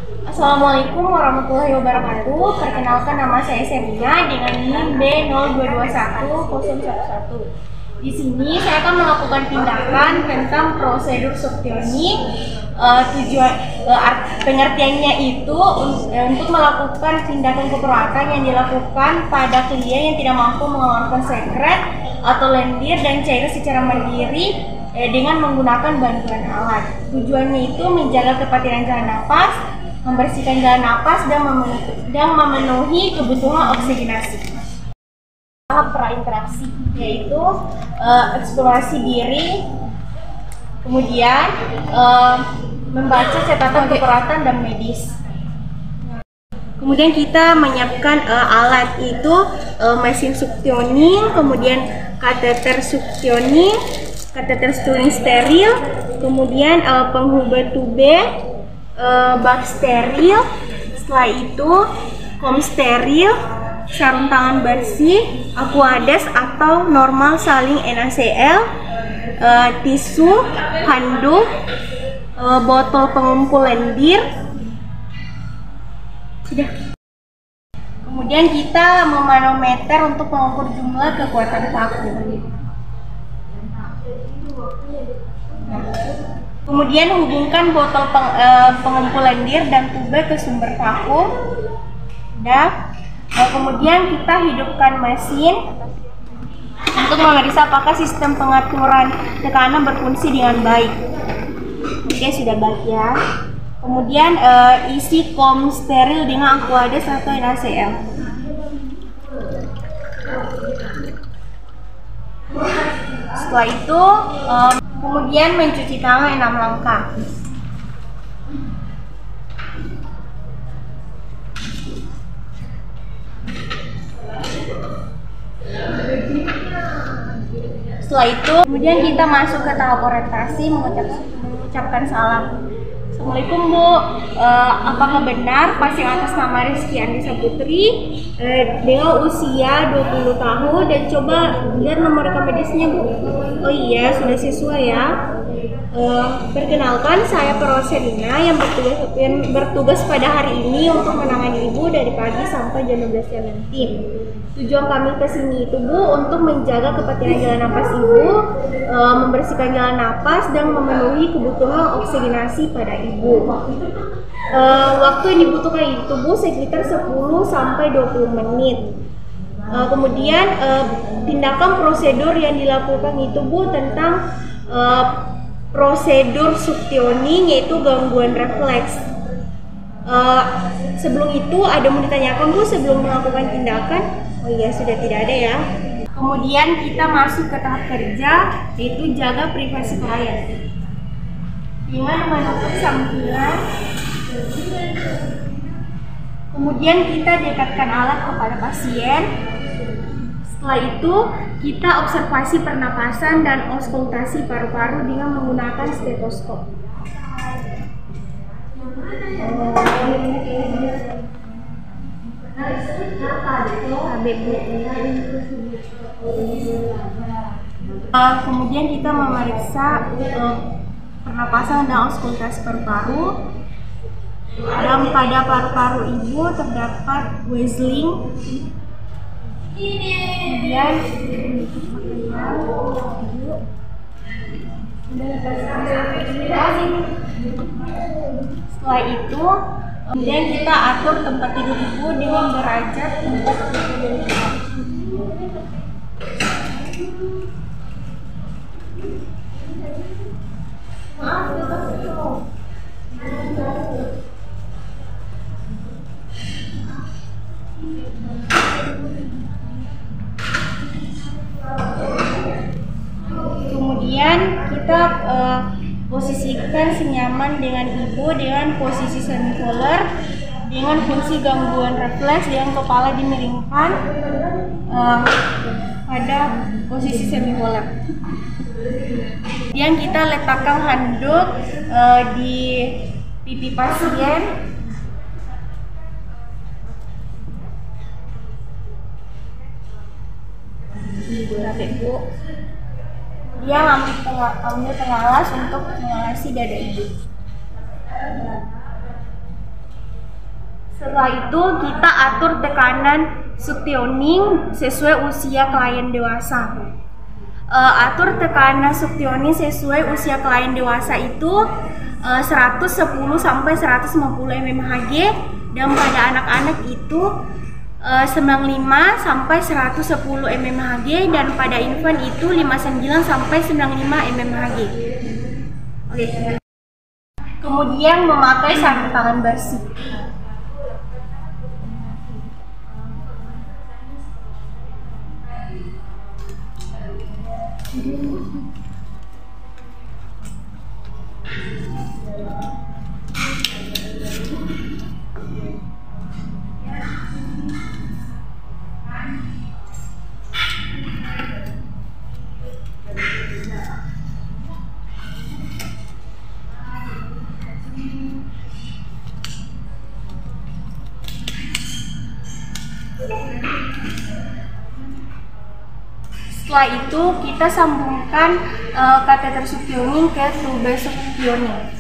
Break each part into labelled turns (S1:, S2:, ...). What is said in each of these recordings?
S1: Assalamualaikum warahmatullahi wabarakatuh. Perkenalkan, nama saya Serina dengan NIM B0221-011. Di sini saya akan melakukan tindakan tentang prosedur suktioning. Pengertiannya itu untuk melakukan tindakan keperawatan yang dilakukan pada klien yang tidak mampu mengeluarkan sekret atau lendir dan cairan secara mandiri dengan menggunakan bantuan alat. Tujuannya itu menjaga kepatiran jalan napas, membersihkan jalan napas, dan memenuhi kebutuhan oksigenasi. Tahap prainteraksi yaitu eksplorasi diri, kemudian membaca catatan keperawatan dan medis. Kemudian kita menyiapkan alat itu mesin suktioning, kemudian kateter suktioning steril, kemudian penghubung tube, bak steril, setelah itu kom steril, sarung tangan bersih, Aquades atau normal saling NaCl, tisu, handuk, botol pengumpul lendir. Sudah. Kemudian kita memanometer untuk mengukur jumlah kekuatan vakum. Kemudian hubungkan botol pengumpul lendir dan tube ke sumber vakum. Kemudian kita hidupkan mesin untuk memeriksa apakah sistem pengaturan tekanan berfungsi dengan baik. Oke, sudah baik ya. Kemudian isi kom steril dengan Aquades atau NaCl. Setelah itu kemudian mencuci tangan 6 langkah. Setelah itu kemudian kita masuk ke tahap orientasi, mengucapkan salam. Assalamualaikum Bu, apakah benar pasien atas nama Rizky Andisa Putri dengan usia 20 tahun dan coba lihat nomor rekam medisnya Bu. Oh iya, sudah sesuai ya. Perkenalkan, saya Perawat Serina yang bertugas pada hari ini untuk menangani Ibu dari pagi sampai jam 12 siang nanti. Tujuan kami ke sini itu Bu untuk menjaga kepatiran jalan napas Ibu, membersihkan jalan napas dan memenuhi kebutuhan oksigenasi pada Ibu. Waktu yang dibutuhkan itu Bu sekitar 10 sampai 20 menit. Kemudian tindakan prosedur yang dilakukan itu Bu tentang prosedur suktioning, yaitu gangguan refleks. Sebelum itu ada mau ditanyakan Bu sebelum melakukan tindakan? Oh iya, sudah tidak ada ya. Kemudian kita masuk ke tahap kerja, yaitu jaga privasi klien dengan menutup sampingan. Kemudian kita dekatkan alat kepada pasien. Setelah itu kita observasi pernapasan dan auskultasi paru-paru dengan menggunakan stetoskop. Kemudian kita memeriksa pernapasan dan auskultasi paru-paru. Dan pada paru-paru Ibu terdapat Wesling. Kemudian setelah itu kemudian kita atur tempat tidur Ibu dengan derajat tempat tidur. Kemudian kita posisikan senyaman dengan Ibu dengan posisi semipolar dengan fungsi gangguan refleks dengan kepala dimiringkan pada posisi semipolar. Kemudian kita letakkan handuk di pipi pasien. Bu. Dia ambil pengalas untuk mengawasi dada Ibu. Setelah itu kita atur tekanan suctioning sesuai usia klien dewasa. Atur tekanan suctioning sesuai usia klien dewasa itu 110 sampai 150 mmHg, dan pada anak-anak itu 95 sampai 110 mmHg, dan pada infant itu 59 sampai 95 mmHg. Oke. Kemudian memakai sarung tangan bersih. Setelah itu kita sambungkan kateter suctioning ke tube suctioning.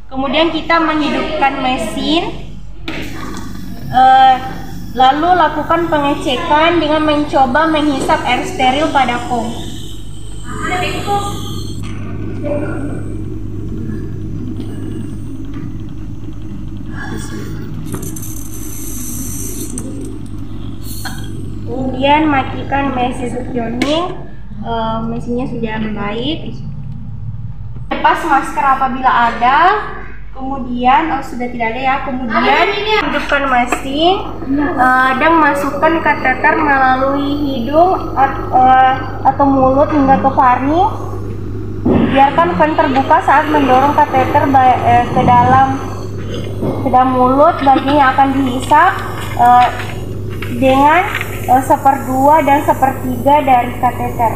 S1: Kemudian kita menghidupkan mesin, lalu lakukan pengecekan dengan mencoba menghisap air steril pada foam. Kemudian matikan mesin suctioning, mesinnya sudah baik. Lepas masker apabila ada. Kemudian sudah tidak ada ya. Kemudian hidupkan mesin dan masukkan kateter melalui hidung atau mulut hingga ke faring. Biarkan fan terbuka saat mendorong kateter ke dalam mulut. Bagian yang akan dihisap dengan 1/2 dan 1/3 dari kateter.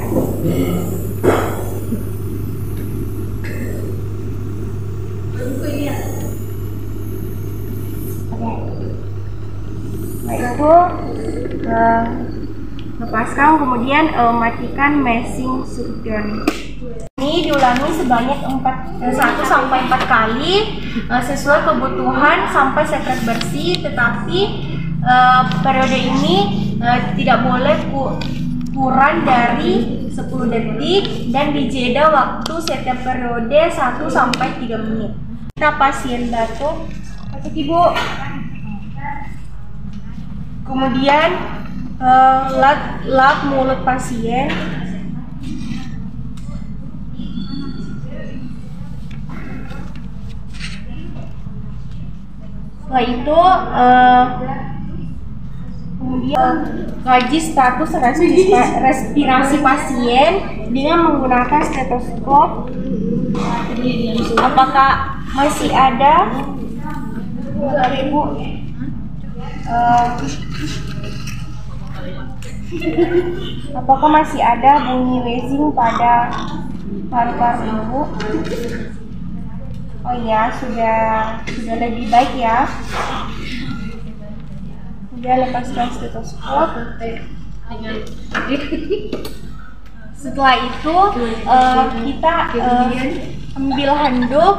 S1: Itu lepaskan, kemudian matikan mesin suctioning. Ini diulangi sebanyak 1-4 kali sesuai kebutuhan sampai sekret bersih, tetapi periode ini tidak boleh kurang dari 10 detik dan dijeda waktu setiap periode 1-3 menit. Kita pasien batuk Ibu. Kemudian lap mulut pasien. Setelah itu kemudian kaji status respirasi pasien dengan menggunakan stetoskop. Apakah masih ada Ibu? Apakah masih ada bunyi wheezing pada paru-paru Ibu? Oh iya, sudah lebih baik ya. Sudah lepaskan stetoskop. Setelah itu kita ambil handuk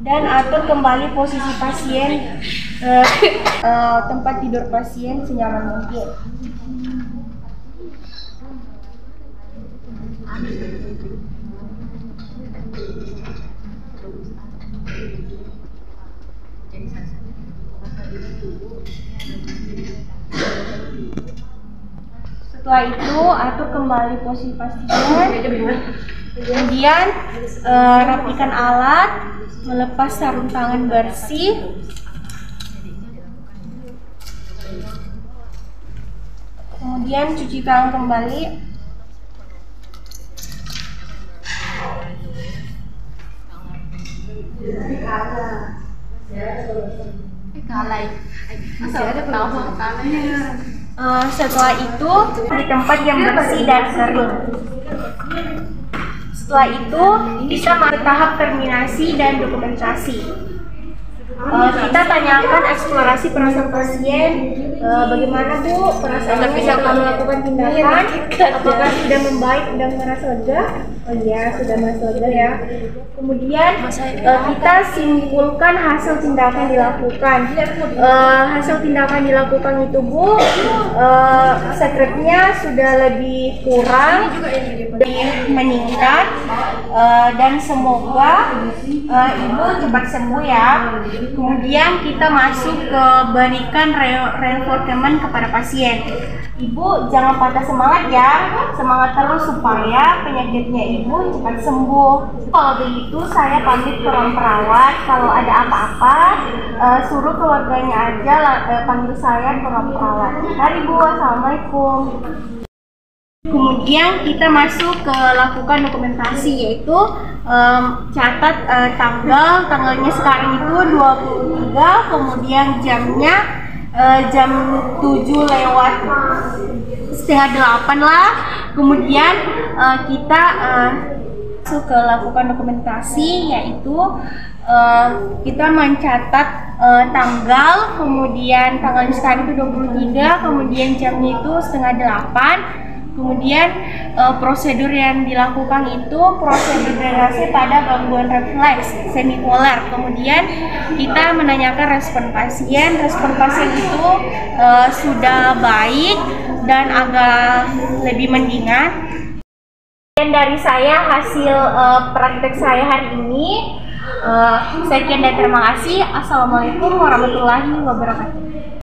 S1: dan atur kembali posisi pasien, tempat tidur pasien senyaman mungkin. Setelah itu atur kembali posisi pasien, kemudian rapikan alat, melepas sarung tangan bersih, kemudian cuci tangan kembali. Setelah itu di tempat yang bersih dan kering. Setelah itu kita masuk tahap terminasi dan dokumentasi. Kita tanyakan eksplorasi perasaan pasien, bagaimana Bu perasaannya setelah melakukan tindakan, apakah sudah membaik, sudah merasa lega? Oh iya, sudah merasa lega ya. Kemudian kita simpulkan hasil tindakan dilakukan. Hasil tindakan dilakukan itu Bu, sekretnya sudah lebih kurang, lebih meningkat, dan semoga Ibu cepat sembuh ya. Kemudian kita masuk ke berikan reinforcement kepada pasien. Ibu jangan patah semangat ya, semangat terus supaya penyakitnya Ibu cepat sembuh. Kalau begitu saya pamit ke ruang perawat. Kalau ada apa-apa, suruh keluarganya aja panggil saya ke ruang perawat. Mari Bu, assalamualaikum. Kemudian kita masuk ke lakukan dokumentasi, yaitu catat tanggalnya sekarang itu 23, kemudian jamnya jam 7 lewat setengah 8 lah. Kemudian kita masuk ke lakukan dokumentasi, yaitu kita mencatat tanggal, kemudian tanggalnya sekarang itu 23, kemudian jamnya itu setengah 8. Kemudian prosedur yang dilakukan itu prosedur drenase pada gangguan refleks semipolar. Kemudian kita menanyakan respon pasien. Respon pasien itu sudah baik dan agak lebih mendingan. Dan dari saya hasil praktek saya hari ini. Sekian dan terima kasih. Assalamualaikum warahmatullahi wabarakatuh.